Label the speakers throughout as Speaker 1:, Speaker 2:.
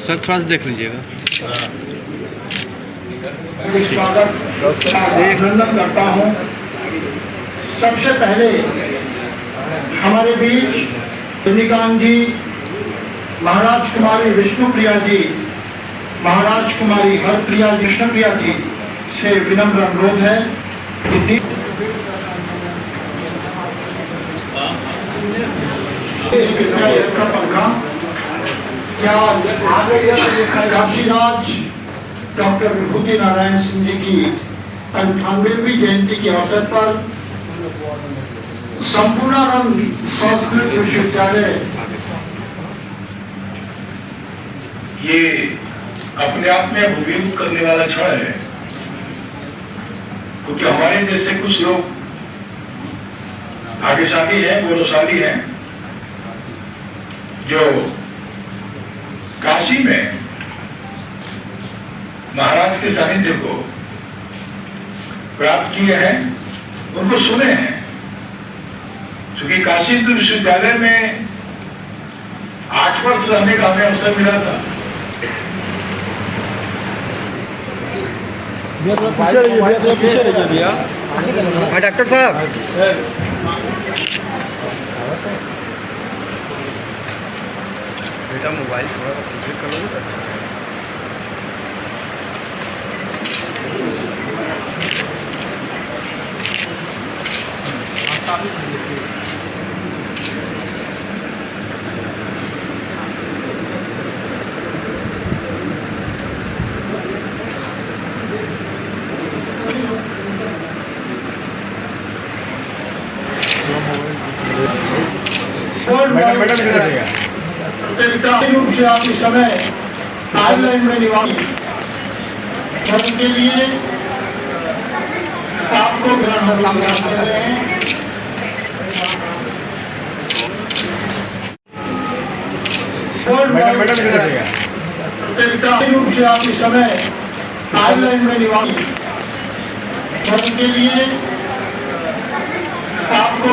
Speaker 1: Sir थोड़ा सा देख लीजिएगा।
Speaker 2: स्वागत अभिनंदन करता हूँ। सबसे पहले हमारे बीच रजनीकांत जी, महाराज कुमारी विष्णुप्रिया जी, महाराज कुमारी हरप्रिया विष्णुप्रिया जी से विनम्र अनुरोध है कि का पंखा क्या काशीराज डॉक्टर विभूति नारायण सिंह जी की 98वीं जयंती के अवसर पर संपूर्णानंद संस्कृत विश्वविद्यालय
Speaker 3: ये अपने आप में अभिव्यक्त करने वाला क्षण है, क्योंकि हमारे जैसे कुछ लोग भाग्यशाली हैं, गौरवशाली हैं, जो काशी में महाराज के सानिध्य को प्राप्त किए हैं, उनको सुने हैं। क्योंकि काशी विश्वविद्यालय में 8 वर्ष रहने का हमें अवसर मिला था।
Speaker 1: पीछे रहिए भैया। हाँ डॉक्टर साहब, बेटा मोबाइल थोड़ा पीछे कर लो तो अच्छा है।
Speaker 2: प्रतियोगिता रूप से आप इस समय आयरलैंड में निवासी के लिए आपको प्रतियोगिता रूप से आप इस समय आयरलैंड में निवासी के लिए आपको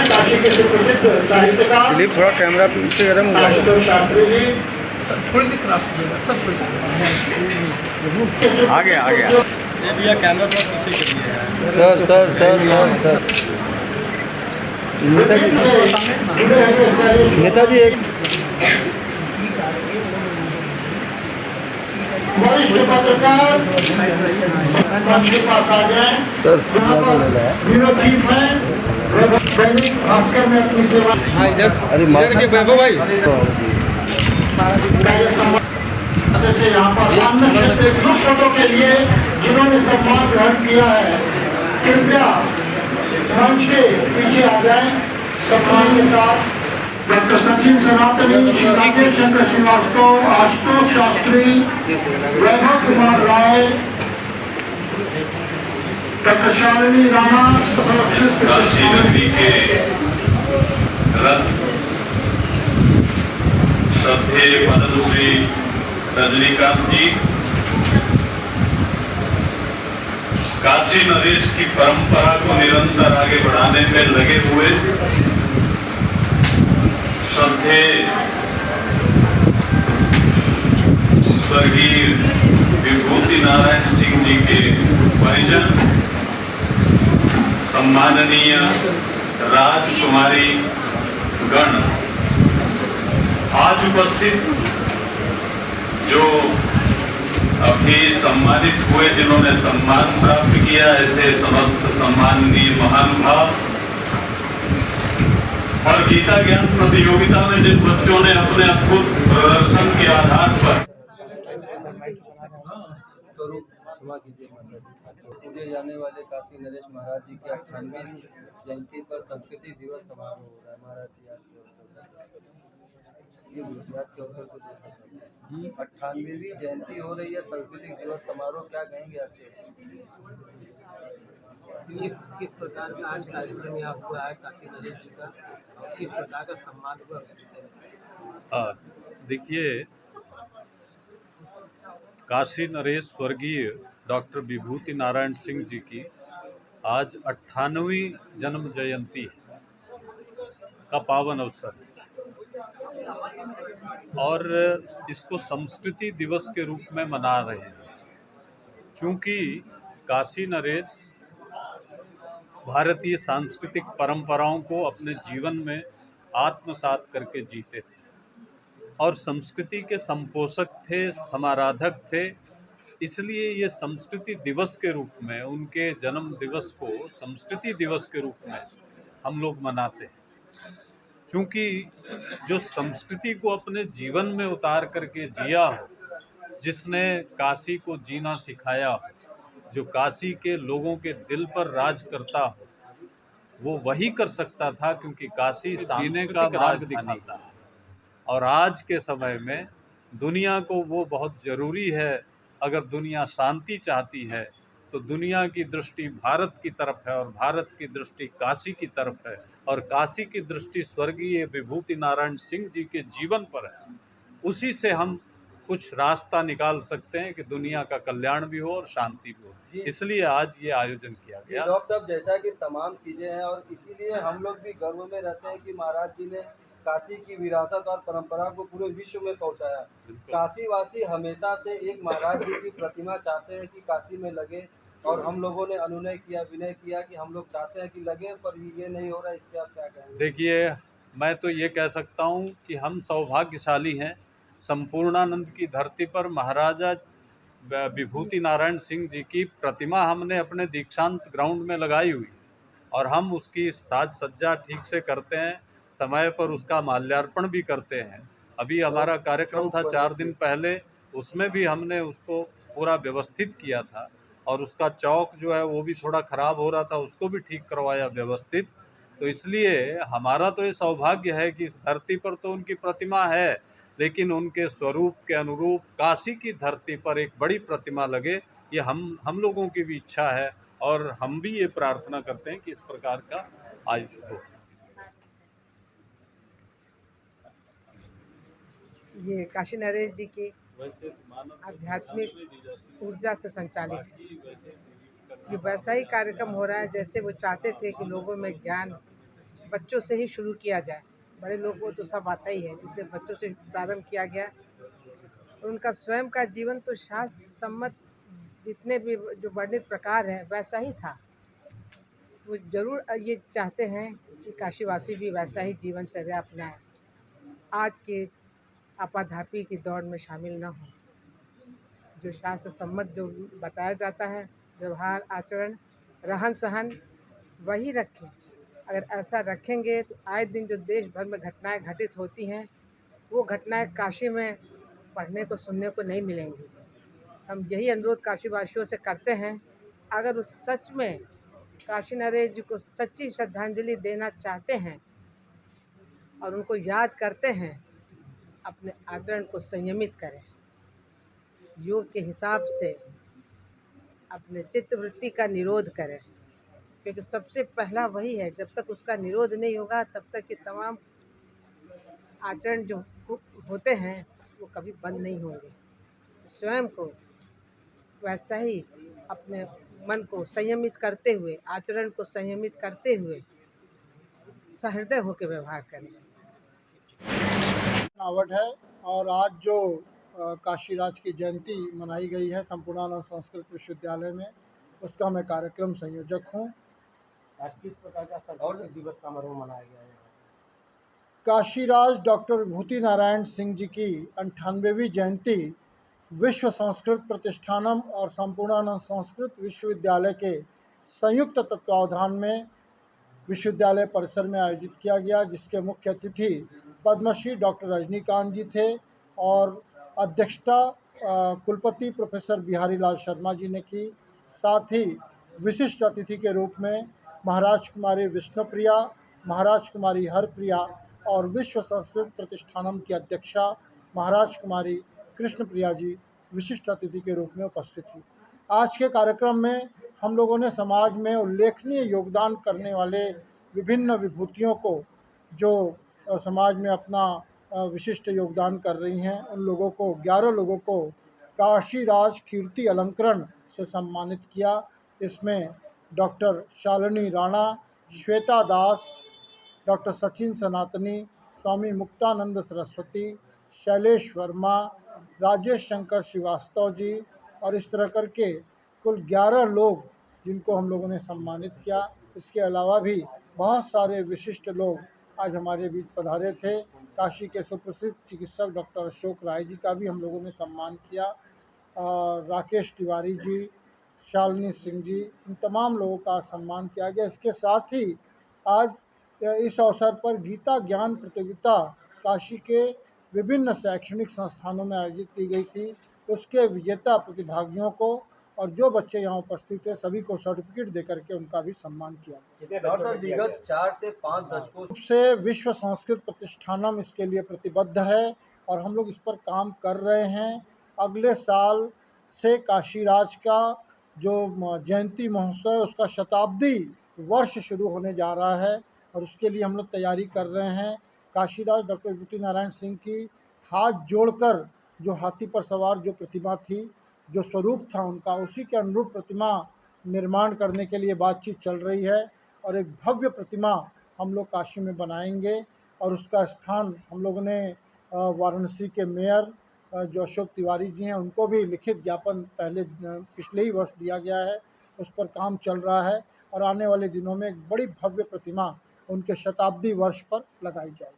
Speaker 2: काशी के सुप्रसिद्ध साहित्यकार
Speaker 1: दिलीप थोड़ा कैमरा पीछे करें, मोबाइल
Speaker 2: शास्त्री जी
Speaker 4: थोड़ी सी क्रॉस सब
Speaker 1: आ गया ये भैया कैमरा थोड़ा पीछे करिए। Sir sir sir sir Netaji एक
Speaker 2: वरिष्ठ पत्रकार के पास आ जाए। ब्यूरो चीफ है दैनिक भास्कर में अपनी सेवा।
Speaker 1: अरे वैभव भाई
Speaker 2: से यहाँ पर अन्य क्षेत्र ग्रुप फोटो के लिए जिन्होंने सम्मान ग्रहण किया है, कृपया मंच के पीछे आ जाएं। सम्मान के साथ डॉक्टर सचिन सनातनी, राकेश चंद्र श्रीवास्तव, आशुतोष शास्त्री, वैभव कुमार राय, डॉक्टर शालिनी राणा,
Speaker 3: काशी नगरी के रत्न श्रद्धेय पद्मश्री रजनीकांत जी काशी नरेश की परंपरा को निरंतर आगे बढ़ाने में लगे हुए श्रद्धेय स्वर्गीय विभूति नारायण सिंह जी के परिजन सम्माननीय राजकुमारी गण, आज उपस्थित जो अभी सम्मानित हुए, जिन्होंने सम्मान प्राप्त किया, ऐसे समस्त सम्माननीय महानुभाव और गीता ज्ञान प्रतियोगिता में जिन बच्चों ने अपने अद्भुत प्रदर्शन के आधार पर
Speaker 5: क्षमा कीजिए पूजे जाने वाले काशी नरेश महाराज जी की 98वीं जयंती पर संस्कृति दिवस समारोह हो रहा है। महाराज जी आज के अवसर को 98वीं जयंती हो रही है, सांस्कृतिक दिवस समारोह, क्या कहेंगे आज के?
Speaker 4: किस प्रकार का आज कार्यक्रम यहाँ हुआ है काशी नरेश जी का, और किस प्रकार का सम्मान हुआ उस विषय में?
Speaker 6: देखिए, काशी नरेश स्वर्गीय डॉक्टर विभूति नारायण सिंह जी की आज 98वीं जन्म जयंती का पावन अवसर और इसको संस्कृति दिवस के रूप में मना रहे हैं, क्योंकि काशी नरेश भारतीय सांस्कृतिक परंपराओं को अपने जीवन में आत्मसात करके जीते थे और संस्कृति के संपोषक थे, समाराधक थे। इसलिए ये संस्कृति दिवस के रूप में, उनके जन्म दिवस को संस्कृति दिवस के रूप में हम लोग मनाते हैं, क्योंकि जो संस्कृति को अपने जीवन में उतार करके जिया हो, जिसने काशी को जीना सिखाया हो, जो काशी के लोगों के दिल पर राज करता हो, वो वही कर सकता था, क्योंकि काशी जीने का मार्ग दिखाता है। और आज के समय में दुनिया को वो बहुत ज़रूरी है। अगर दुनिया शांति चाहती है तो दुनिया की दृष्टि भारत की तरफ है और भारत की दृष्टि काशी की तरफ है और काशी की दृष्टि स्वर्गीय विभूति नारायण सिंह जी के जीवन पर है। उसी से हम कुछ रास्ता निकाल सकते हैं कि दुनिया का कल्याण भी हो और शांति भी हो। इसलिए आज ये आयोजन किया गया।
Speaker 5: डॉक्टर साहब, जैसा कि तमाम चीज़ें हैं और इसीलिए हम लोग भी गर्व में रहते हैं कि महाराज जी ने काशी की विरासत और परंपरा को पूरे विश्व में पहुंचाया। काशी वासी हमेशा से एक महाराज जी की प्रतिमा चाहते हैं कि काशी में लगे, और हम लोगों ने अनुनय किया, विनय किया कि हम लोग चाहते हैं कि लगे, पर ये नहीं हो रहा। इस पर आप क्या कहेंगे?
Speaker 6: देखिए, मैं तो ये कह सकता हूँ कि हम सौभाग्यशाली हैं। संपूर्णानंद की धरती पर महाराजा विभूति नारायण सिंह जी की प्रतिमा हमने अपने दीक्षांत ग्राउंड में लगाई हुई और हम उसकी साज सज्जा ठीक से करते हैं, समय पर उसका माल्यार्पण भी करते हैं। अभी हमारा कार्यक्रम था 4 दिन पहले, उसमें भी हमने उसको पूरा व्यवस्थित किया था और उसका चौक जो है वो भी थोड़ा ख़राब हो रहा था, उसको भी ठीक करवाया व्यवस्थित। तो इसलिए हमारा तो ये सौभाग्य है कि इस धरती पर तो उनकी प्रतिमा है, लेकिन उनके स्वरूप के अनुरूप काशी की धरती पर एक बड़ी प्रतिमा लगे, ये हम लोगों की भी इच्छा है और हम भी ये प्रार्थना करते हैं कि इस प्रकार का आयोजन हो।
Speaker 7: ये काशी नरेश जी की आध्यात्मिक ऊर्जा से संचालित है। ये वैसा ही कार्यक्रम हो रहा है जैसे वो चाहते थे कि लोगों में ज्ञान बच्चों से ही शुरू किया जाए। बड़े लोगों को तो सब आता ही है, इसलिए बच्चों से प्रारंभ किया गया। और उनका स्वयं का जीवन तो शास्त्र सम्मत जितने भी जो वर्णित प्रकार है वैसा ही था। वो ज़रूर ये चाहते हैं कि काशीवासी भी वैसा ही जीवनचर्या अपनाएं, आज के आपाधापी की दौड़ में शामिल न हो। जो शास्त्र सम्मत जो बताया जाता है, व्यवहार, आचरण, रहन सहन, वही रखें। अगर ऐसा रखेंगे तो आए दिन जो देश भर में घटनाएं घटित होती हैं, वो घटनाएं काशी में पढ़ने को सुनने को नहीं मिलेंगी। हम यही अनुरोध काशीवासियों से करते हैं, अगर उस सच में काशी नरेश जी को सच्ची श्रद्धांजलि देना चाहते हैं और उनको याद करते हैं, अपने आचरण को संयमित करें, योग के हिसाब से अपने चित्तवृत्ति का निरोध करें, क्योंकि सबसे पहला वही है। जब तक उसका निरोध नहीं होगा तब तक ये तमाम आचरण जो होते हैं वो कभी बंद नहीं होंगे। स्वयं को वैसा ही अपने मन को संयमित करते हुए, आचरण को संयमित करते हुए सहृदय होकर व्यवहार करें।
Speaker 2: बनावट है। और आज जो काशीराज की जयंती मनाई गई है संपूर्णानंद संस्कृत विश्वविद्यालय में, उसका मैं कार्यक्रम संयोजक हूँ।
Speaker 4: आज किस प्रकार का संस्कृत दिवस समारोह मनाया गया है?
Speaker 2: काशीराज डॉक्टर विभूति नारायण सिंह जी की 98वीं जयंती विश्व संस्कृत प्रतिष्ठानम और संपूर्णानंद संस्कृत विश्वविद्यालय के संयुक्त तत्वावधान में विश्वविद्यालय परिसर में आयोजित किया गया, जिसके मुख्य अतिथि पद्मश्री डॉक्टर रजनीकांत जी थे और अध्यक्षता कुलपति प्रोफेसर बिहारी लाल शर्मा जी ने की। साथ ही विशिष्ट अतिथि के रूप में महाराज कुमारी विष्णुप्रिया, महाराज कुमारी हरप्रिया और विश्व संस्कृत प्रतिष्ठानम की अध्यक्षा महाराज कुमारी कृष्णप्रिया जी विशिष्ट अतिथि के रूप में उपस्थित थी। आज के कार्यक्रम में हम लोगों ने समाज में उल्लेखनीय योगदान करने वाले विभिन्न विभूतियों को, जो समाज में अपना विशिष्ट योगदान कर रही हैं, उन लोगों को 11 लोगों को काशीराज कीर्ति अलंकरण से सम्मानित किया। इसमें डॉक्टर शालिनी राणा, श्वेता दास, डॉक्टर सचिन सनातनी, स्वामी मुक्तानंद सरस्वती, शैलेश वर्मा, राजेश शंकर श्रीवास्तव जी और इस तरह करके कुल 11 लोग जिनको हम लोगों ने सम्मानित किया। इसके अलावा भी बहुत सारे विशिष्ट लोग आज हमारे बीच पधारे थे। काशी के सुप्रसिद्ध चिकित्सक डॉक्टर अशोक राय जी का भी हम लोगों ने सम्मान किया, राकेश तिवारी जी, शालिनी सिंह जी, इन तमाम लोगों का सम्मान किया गया। इसके साथ ही आज इस अवसर पर गीता ज्ञान प्रतियोगिता काशी के विभिन्न शैक्षणिक संस्थानों में आयोजित की गई थी। उसके विजेता प्रतिभागियों को और जो बच्चे यहाँ उपस्थित थे सभी को सर्टिफिकेट देकर के उनका भी सम्मान किया गया।
Speaker 5: डॉक्टर साहब, विगत 4 से 5 दशकों
Speaker 2: से विश्व संस्कृत प्रतिष्ठानम इसके लिए प्रतिबद्ध है और हम लोग इस पर काम कर रहे हैं। अगले साल से काशीराज का जो जयंती महोत्सव है उसका शताब्दी वर्ष शुरू होने जा रहा है और उसके लिए हम लोग तैयारी कर रहे हैं। काशीराज डॉक्टर विभूति नारायण सिंह की हाथ जोड़कर जो हाथी पर सवार जो प्रतिमा थी, जो स्वरूप था उनका, उसी के अनुरूप प्रतिमा निर्माण करने के लिए बातचीत चल रही है और एक भव्य प्रतिमा हम लोग काशी में बनाएंगे और उसका स्थान हम लोगों ने वाराणसी के मेयर जो अशोक तिवारी जी हैं उनको भी लिखित ज्ञापन पिछले ही वर्ष दिया गया है। उस पर काम चल रहा है और आने वाले दिनों में एक बड़ी भव्य प्रतिमा उनके शताब्दी वर्ष पर लगाई जाएगी।